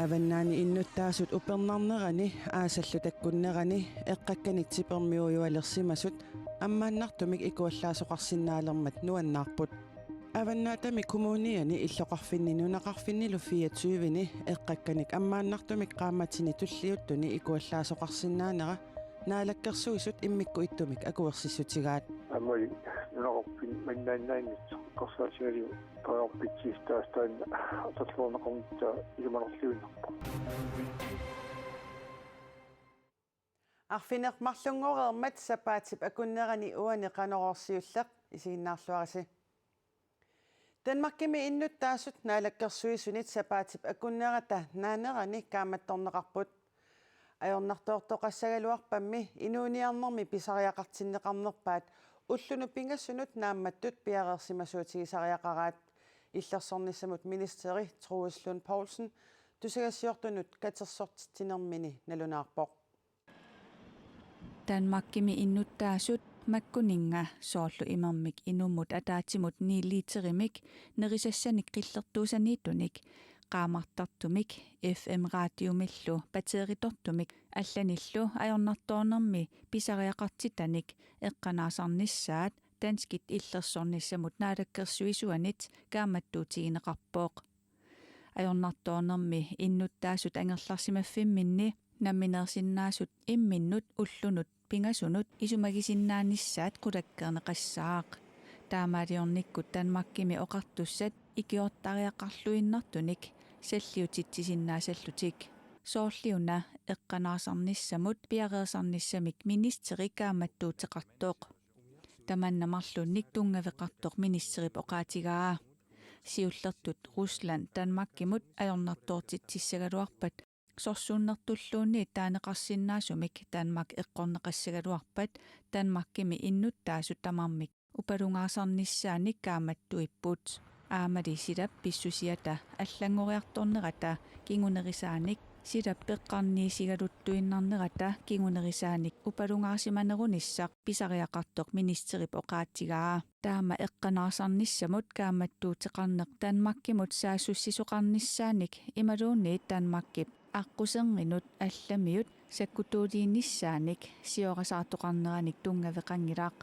Avannaani innuttaasut upernernerani aasallu takkunnerani eqqakkanik tipermiujualersimasut ammaannartumik ikuallaasoqarsinnaalermat nuannaarput avannaatami kumuuniani illoqarfinni nunaqarfinnilu 24ni eqqakkanik ammaannartumik qaammatini tulliuttuni ikuallaasoqarsinnaanera naalakkersuisut immikku ittumik akuersissutigaat amoi nunaqorpin mannaannaanit qarsaasigali qaorpitsiistaastaan atatluunaqornittaa ilumanerliunnerpa Arfinermarlungoreermat sapaatip akunnerani uani qanororsiulleq isiginnaarluarisi Danmarkimi innuttaasut naalakkersuisunit sapaatip akunnerata naanerani kaamattorneqarput ajornartoortoqassagaluarpammi inuuniarnermi pisariaqartinneqarnerpaat ullunu pingassunut naammattut piareersimasuutigisariaqaraat illersornissamut ministeri Troels Lund Poulsen tusagassiortunut katersortitinermini nalunaarpoq Danmarkimi innuttaasut makkuninga soorlu imermik inumut ataatimut niiliiterimik nerisassanik qillertuusaniittunik qaamartartumik FM raadiumillu bateritortumik allanillu ajornartoonermi pisariaqartitanik eqqanaasarnissaat danskit illersornissamut naalakkersuisuanit kaamattuutigineqarpooq ajornartoonermi innuttaasut angerlarsimaffiminni namminersinnaasut imminnut ullunut pingasunut isumagisinnaannissaat qulakkerneqassaaq taamaaliornikkut Danmarkimi oqartussat ikiortariaqarluinnartunik salliutitsisinnaasаллутик соорliuna эққанаасарнissamут пиареерсарнissamик министери кааматтуутеқартоқ таманнамарлунник тунгавеқартоқ министерип оқаатигаа сиуллертут Русланд Danmarkимут ajornartoortitsissaгаluарпат сорсууннертуллуунни таанеқарсиннаасумик Danmark эққорнеқассагалуарпат Danmarkими иннуттаасут тамармик упалунгаасарнissaаник кааматтуиппут аамали силап писсусиата аллангориарторнерата кингунерисааник силап пеққарниисигалуттуиннарнерата кингунерисааник упалунгаасиманеруниссақ писариақартоқ министерип оқаатигаа таама эққанаасарнissamут кааматтуутеқарнеқ Danmarkимут саассуссисоқарнissaаник ималуунниит Danmarkип аққусернинут алламиут саккутуулииннissaаник сиорасаартоқарнераник тунгавеқангилаақ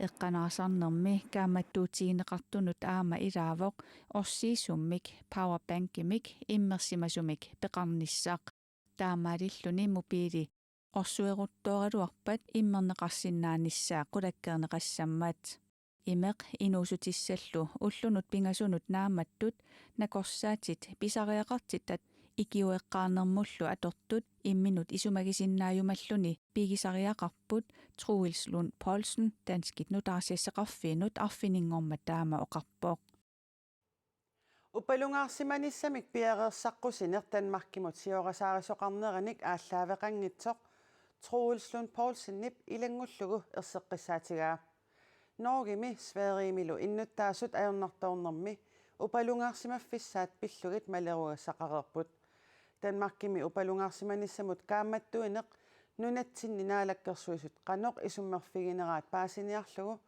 эққанаасарнерми кааматтуутигинеқартунут аама илаавоқ орсиисуммик пауербанкимик иммерсимасумик пеқарниссаақ таамаалиллуни мобили орсуеруттооралуарпат иммернеқарсиннаанissaақ қулаккернеқассаммат имеқ инуусутиссаллу уллунут пингасунут нааматтут накорсаатит писариақартитат икиуэққарнермуллу атортут имминут исумагисиннааюмаллуни пигисариақарпут Troels Lund Poulsen данскит нутаарсиассеқарфиинут арфинингорма таама оқарпоқ Упалунгаарсиманissamик пиареерсаққусинер Danmarkимут сиорасаарисоқарнераник ааллаавеқангитсоқ Troels Lund Poulsenнип илангуллугу ерсеққиссаатигаа Норгими Сверимилу иннуттаасут ajornartoornermi упалунгаарсимаффиссаат пиллугит малеруассақарерпут Danmarkими упалунгаарсиманissamут кааматтуинеқ нунатсинни наалаккерсуисут қаноқ исуммерфигинераат паасиниарлугу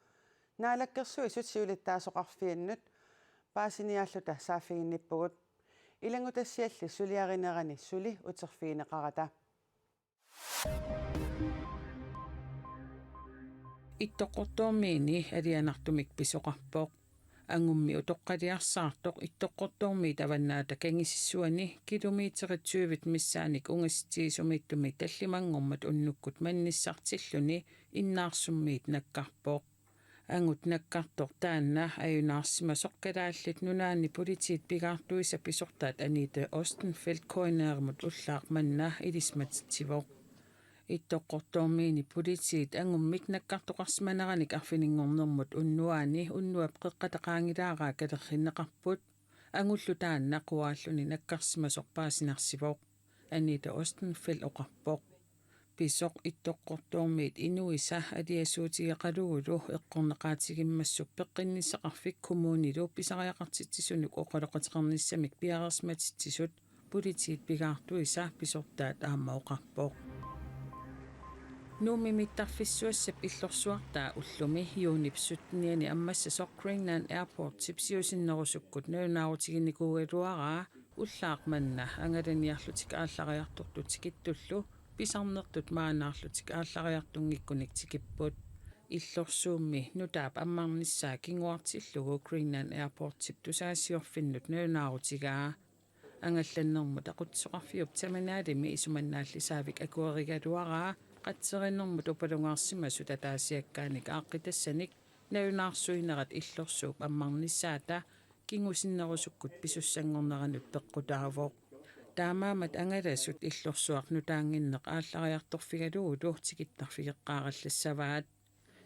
наалаккерсуисут сиулиттаасоқарфианнут паасиниааллута сааффигинниппугут илангутассиалли сулиаринерани сули утерфигинеқарата иттоққортуумиини алианартумик писоқарпоқ ангумми утоққалиарсаартоқ иттоққортуумми таваннаата кангисиссуани километерит 20 миссааник унгастиисумиттуми таллимангормат уннуккут манниссартиллуни иннаарсуммиит наккарпоқ ангут наккартоқ таанна аюнаарсимасоққалааллит нунаани политиит пигаартуиса писортаат анита Ostenfeldt коинеермут уллаақ манна илисматсивоқ иттоққортуумиини политиит ангуммик наккартоқарсиманераник арфинингорнэрмут уннуаани уннуап қеққатақаангилаараа калерриннеқарпут ангуллу таанна қуааллуни наккарсимасорпаасинарсивоқ анита Ostenfeldt оқарпоқ писоқ иттоққортуумиит инуиса алиасуутигеқалугулу эққорнеқаатигиммассуп пеққиннисеқарфик коммунилу писариақартитсисунук оқалоқатеқарниссамик пиарерсматитсисут политиит пигаартуиса писортаат аама оқарпоқ нумимиттарфиссуассап иллорсуартаа уллуми юунипсуттниани аммассасоқ Greenland Airport сипсиусиннерусуккут нунаутигинникуугалуараа уллаақ манна ангаланиарлутик ааллариартортутикиттуллу писарнертут maaнаарлутик ааллариартунгиккуник иллорсуумми нутаап аммаарниссаа кингуартиллугу Greenland Airport-тип тусаассиорфиннут нуунаарутигаа ангалланнэрмут aqutsoqarfiup таманаалими исуманнааллисаавик акуэригалуараа qatserиннэрмут упалунгаарсимасу татаасиаккааник ааққитассаник наюнаарсуинерат иллорсууп аммаарниссаата кингусиннерусуккут писуссангорнеранут пеққутаавоқ таамаамат ангаласут иллорсуақ нутаангиннеқ ааллариарторфигалугу тууртикиттарфигеққараллассаваат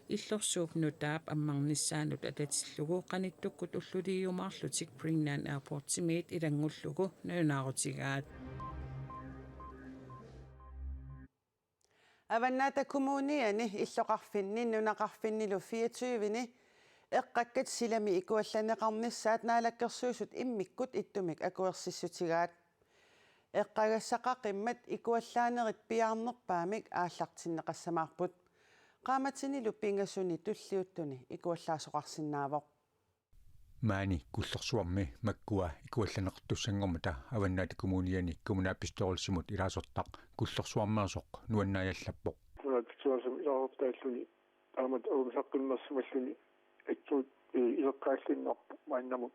иллорсууп нутаап аммаарниссаанут ататиллугу qanittуккут уллулиумаарлутик Greenland Airport-тимиит илангуллугу наюнаарутигаат аваннаата коммуниани иллоқарфинни нунақарфиннилу 24-ни эққаккат силами икуалланеқарниссаат наалаккерсуусут иммиккут иттумик акуерсиссутигаат эққагассақақиммат икуаллаанерит пиаарнерпаамик ааллартиннеқассамаарпут qaamatinnilu pingasuni tulliuttuni ikuallaasuqarsinnaavoq maani kullorsuarmi makkua ikuallanaqtussangormata avannaati kommuniani kommunaappistorulsimut ilaasortaq kullorsuarmeersoq nuannaajallappoq tunaatsuasum ilaartaalluni taamat uumsaqqimmersimalluni atsuut ileqqaallinnerpu maannamut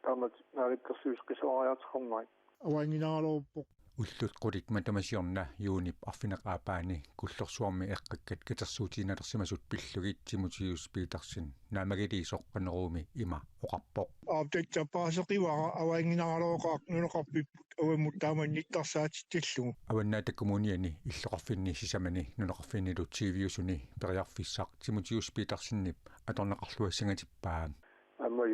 taamat naalikkersuus qisuariarteqormai авангинааралууппоқ уллут qulit matamasiorna yuunip arfineqaapaani kullorsuarmi eqqakkat katersuutiinersimasut pillugitsimutius piitarsin naamagiliisoq qaneruumi ima oqarpoq аавтаттапаасеқивара авангинааралуоқаақ нунеқарпиппут аваммут тааманниттарсаатитталлугу аваннаата коммуниани иллоқарфинни сисамани нунеқарфиннилу тивиусуни периарфиссаақ тимутиус пиитарсиннип аторнеқарлуассангатиппаа аммай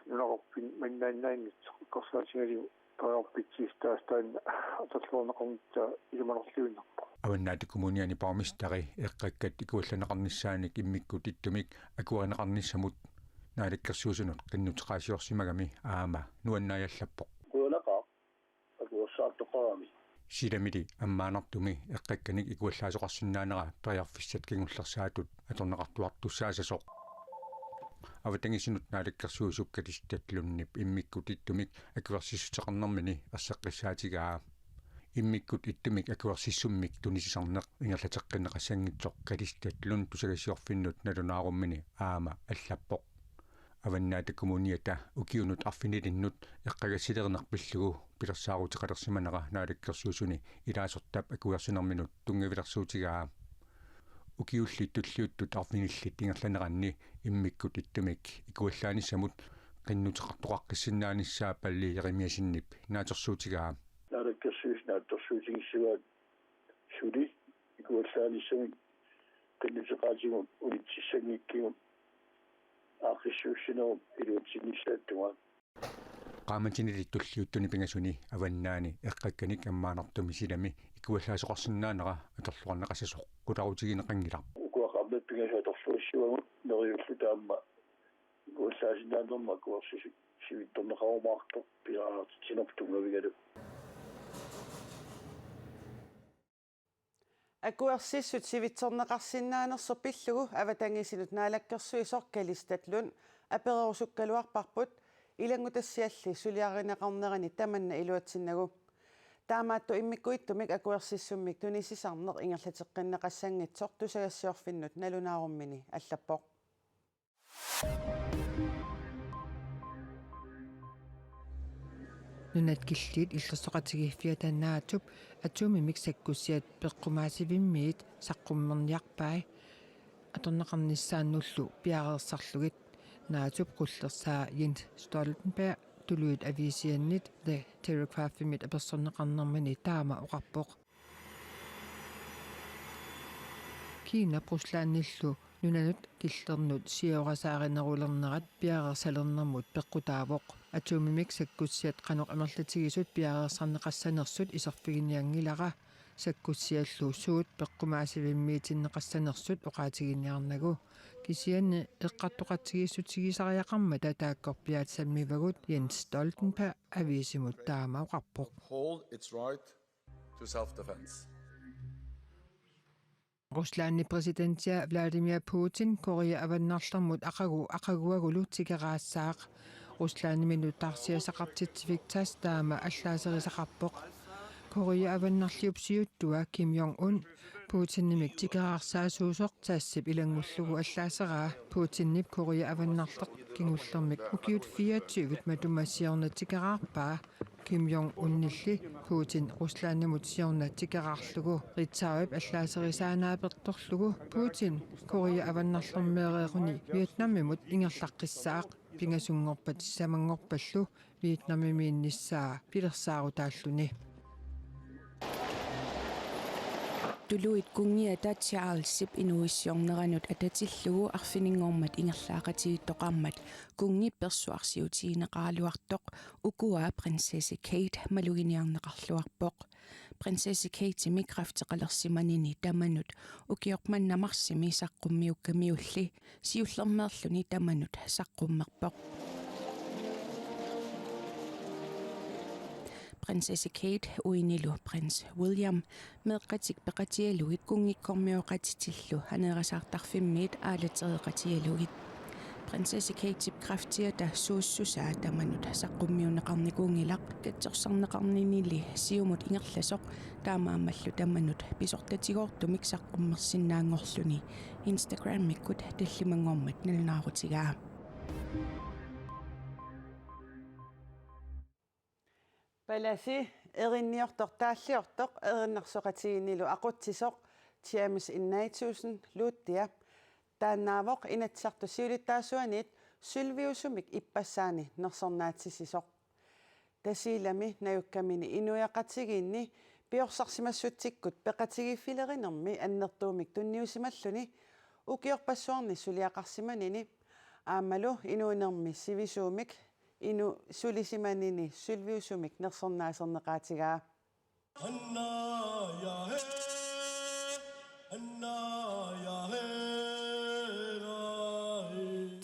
нунеқарфин маннааннаангит корсаатингалиу тааппитсистаастаан атерлуунеқарнитта илуманерлуиннерпа аваннаати коммуниани пармистари эққаккат икуалланеқарниссааник иммиккут иттумик акуарнеқарниссамут нааликкерсуусунут qinnuteqaasiorsimagami aama nuannaajallappoq куалақа акуассаартоқарами силамили аммаанартуми эққакканик икуаллаасоқарсинаанера периарфиссат кингуллерсаатут аторнеқартуартуссаасасоқ аватангисинут нааликкерсуусуккатистатлуннип иммиккут иттумик акуарсиссутеқарнэрмини ассеққиссаатигаа иммиккут иттумик акуарсиссуммик тунисисарнеқ ингерлатеққиннеқассангитсоқ калистатлун тусагасиорфиннут налунааруммини аама аллаппоқ аваннаата коммуниата укиунут арфинилиннут эққагасилернерпиллугу пилерсаарутеқалерсиманера нааликкерсуусуни илаасортап акуарсинерминут тунгавилерсуутигаа укиулли туллиуттут арфиниллит ингерланеранни иммиккут иттумик икуаллааниссамут qinnuteqartoqaqqissinnaanissаа palli yerimиасиннип наатерсуутигаа наалаккерсууснаатторсуутигиссуаат сули икуаллааниссамик qinnuteqaatigut улитсиссангиккигут аақиссуussинеру илуутсиннissааттуга qaamatinili tulliuttuni pingasuni avannaani eqqakkanik ammaanartumi silami ikuallaasuqarsinnaanera atorluarneqasasoq qularuutigineqangilaq ukuaqarlat pingasaatorluussiuagut neriullu taamma ikuallaasinaannerma kuarsisi sivittorneqarumaarto pilaartinortungavigalu акуерсиссут сивитсорнеқарсиннаанерсо пиллугу аватангисинут наалаккерсуисор калистатлун аперерусуккалуарпарпут илангутассиалли сулиаринеқарнерани таманна илуатсиннагу таамаатту иммиккуиттумик акуерсиссуммик тунисисарнеқ ингерлатеққиннеқассангитсор тусагассиорфиннут налунааруммини аллаппоқ нунат киллиит иллерсоқатигиффиатаннаатуп атуумимик саккуссиат пеққумаасивиммиит саққуммерниарпай аторнеқарниссааннуллу пиареерсарлугит наатуп қуллерсаа Jens Stoltenberg тулуит авиисианнит the Telegraph-имит аперсорнеқарнермани таама оқарпоқ Кина Руслаанниллу нунанут киллернут сиорасааринерулернерат пиареерсалернэрмут пеққутаавоқ атуумимик саккуссиат қанеқ амерлатигисут пиареерсарнеқассанерсут исерфигиниангилара саккуссиаллу суут пеққумаасивиммиитиннеқассанерсут оқаатигиниарнагу кисианни эққаттоқатигиссутигисариақарма татааккорпиаат саммивагут Jens Stoltenberg авиисимут таама оқарпоқ hold its right to self-defense. Руслаанни президентиа Владимир Путин Корея аваннарлэрмут ақагуагулу тикераассаақ Ruslani minutaarsiasaqartitsivik taas taama аллаасерисақарпоқ Korea аваннарлиупсиуттуа Kim Jong-un Putinimik tikeraarsaasuusoq taassip ilangullugu allaaseraa Putinip Korea avannarleq kingullermik ukiut 24 matumassiornatikeraarpaa Kim Jong-unnilli Putin Ruslanimut siornatikeraarlugu ritsaavip allaaserisaaнааперторlugu Putin Korea avannarlermeereeruni Vietnamimut ingerlaqqissaaq pingasungorpat samangorpallu Vietnamimiinnissaa pilersaaruutaalluni Tuluit kungiata Charlesip inuissiorneranut atatillugu arfininngormat ingerlaaqatiittoqarmat kungi persuarsiutiineqaaluartoq ukua prinsesse Kate maluginiarneqarluarpoq prinsesse Kate mikrafteqalersimanini tamanut ukiormannamarssimi saqqummiukkamiulli siullermeerluni tamanut saqqummerpoq Prinsesse Kate uinilu prins William meeqqatik peqatialuit kungikkormioqatitillu haneerasaartarfimmiit aalatereqatialuit Prinsesse Kate kraftiata suussusaa tamanut saqqummiuneqarnikungilaq katsorsarneqarninili siumut ingerlasoq taamaammallu tamanut pisortatigortumik saqqummersinnaangorluni Instagram-mikkut tallimangormat nalnaarutigaa Palasi erinniortoq taalliortoq erinnersoqatiginnilu aqutsisoq James Innatusen luuttia taannaavoq inatsartu siulittaasuaniit sylviusumik ippassaani nersornaatsisisoq tasiilami najukkamini inuiaqatigiinni piorsarsmassuttikkut peqatigiffileриnermi annertuumik tunniusimalluni ukiorpassuarni suliaqarsimanini aammalu inuunermi sivisuumik inu sulisimanini sylviusumik nersornaaserneqaatigaa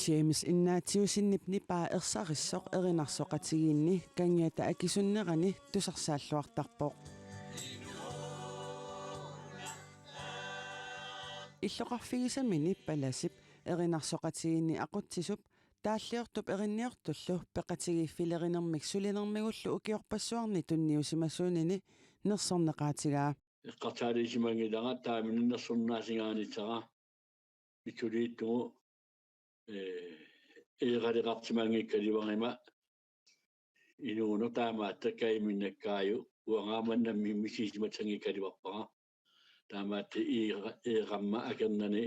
James Innatusinnip nipaa ersarissoq erinarsoqatigiinni kangiata akisunnerani tusarsaalluartarpoq иллоқарфигисамини паласип эринарсоқатигинни ақутсисуп тааллиортуп эринниортуллу пеқатигиффилеринермик сулинермигуллу укиорпассуарни тунниусимассуунини нерсорнеқаатигаа эққартаалисимангилара тааминнерсорнаасигаанитсара митулииттугу эеқалеқартимангиккаливарима инууно таамааттаккаиминнаккааю уангааманнамми мисисиматсангиккаливарпара таамаатти эеқамма акернани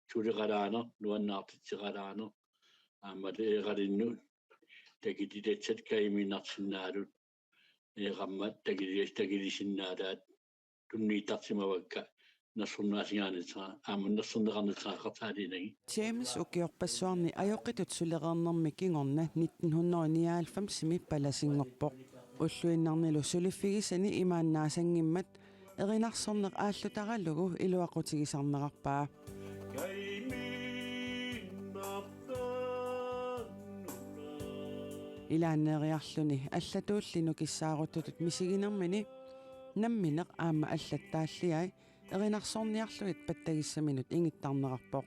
тулеқалаана нуаннаартитсеқалаана аамат эеқалинну такитилатсат каиминнарсиннаалут эеқаммат такилисиннаалаат тунниитарсимавакка нерсорнаасигаанитсаа ааманнерсорнеқарнитсаа қартаалинаги James ukiorpassuarni ajoqitut suleqernermi kingorna 1999 palasingorpoq уллуиннарнилу сулиффигисани имааннаасангиммат эринарсорнеқ ааллутаралугу илуақутигисарнеқарпаа илааннериарлүни аллатууллину киссаарутутут мисигинермини намминеқ аама аллаттааллиай эринарсорниарлугит паттагиссаминут ингиттарнеқарпоқ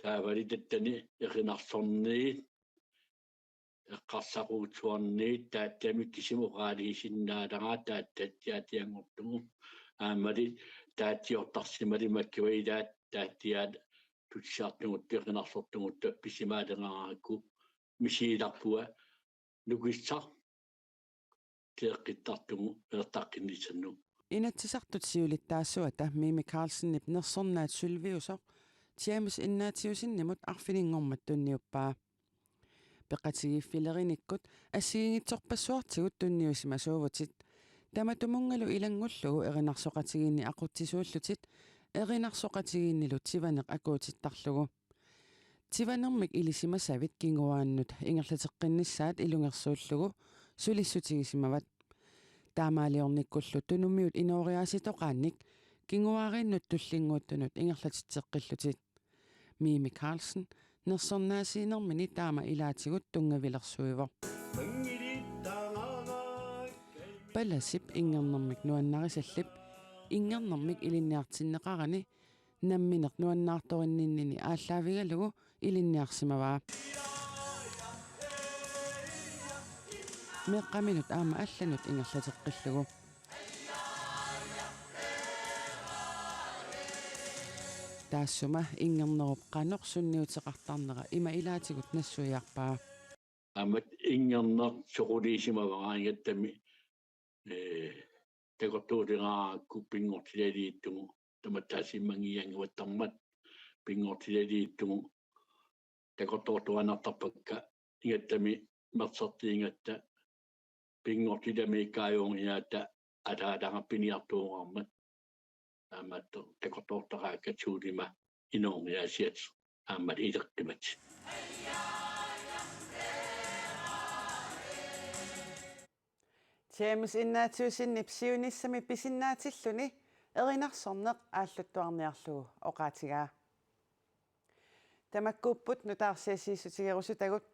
таавалитаттани эринарсорниит эққарсақуутсуарниит тааттамик кисимуқаалигисиннаалагаа тааттаттиатиангортугу аамали тааттиортарсимали маккуилаат тааттиаат тутсиартугут эринарсортугут тапписимаалерааракку мисииларпуа нукиссар теэққиттартугу ертаққиннисанну инатсисартут сиулиттаассуата Мими Карлсеннип нерсорнаат сулвиусоқ James Innatusinнимут арфинингормат тунниуппаа пеқатигиффилериниккут ассигингитсорпассуартигут тунниусимасуувутит таматумунгалу илангуллугу эринарсоқатигинни ақутсисууллутит эринарсоқатигиннилу тиванеқ акуутиттарлугу тиванермик илисимасавит кингуааннут ингерлатеққиннссаат илунгерсууллугу сулиссутигисимават таамаалиорниккуллу тунумиут инориааситоқаанник кингуаариннут туллингууттунут ингерлатитсеққиллутит Мими Карлсен нерсорнаасиинермини таама илаатигут тунгавилерсуивор паласип ингернэрмик нуаннарисаллип ингернэрмик илинниартиннеқарани намминеқ нуаннаарторинниннини ааллаавигалугу илинниарсимаваа meeqqaminut aama allanut ingerlateqqillugu taassuma ingernerup qanorsunniuteqartarnera ima ilaatigut nassuiarpaa Amat ingerner soquliisimavaraangattami takortuutingaaqku pingortilaliittugu tamattaasimangianguattarmat pingortilaliittugu takortuortuanartarpakka ingattami mersertiingatta pingortilami kaayuungiaata ataataqappiniartuungarmat amatto takortuortaraakka suulima inuungiaasiat aammat ileqqimat James innaatiusinnip siunissami pisinnaatillu erinarsorneq ааллуттуарниарлугу оqaatigaa тамаккууппут нутаарсиасиисутигерусутагут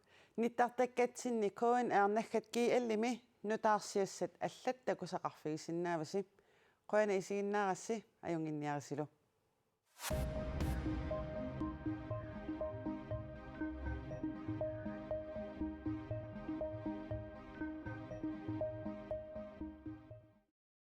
ниттартаккатсинни коэн аернаггат киаллими нутаарсиассат аллаттакусақарфигисиннааваси қуана исигиннаарасси аюнгинниарисилу